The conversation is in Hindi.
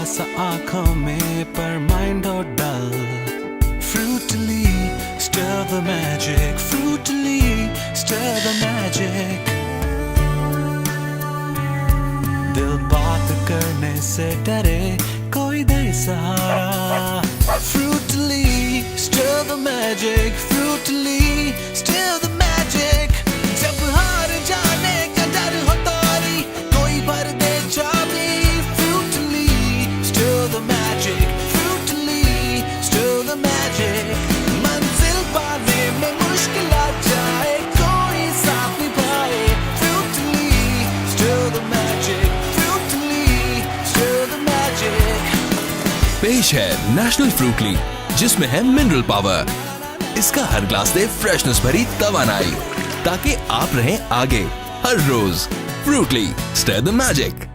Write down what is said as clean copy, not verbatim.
सा आंखों में पर माइंड हो डल। Fruitily, stir the magic. Fruitily, stir the magic. दिल बात करने से डरे, कोई दे सहारा। Fruitily, stir the magic. Fruitily, stir the magic. जब हार जाने का डर हो तारी, कोई भर दे चाबी। Fruitily, stir the magic. Fruitily, stir the magic. मंजिल पाने में मुश्किल आ जाए, कोई साथ निभाए। Fruitily, stir the magic. Fruitily, stir the magic. पेश है नेशनल फ्रूटली, जिसमें है मिनरल पावर। इसका हर ग्लास दे फ्रेशनेस भरी तवानाई, ताकि आप रहें आगे हर रोज। फ्रूटली, स्टर द मैजिक।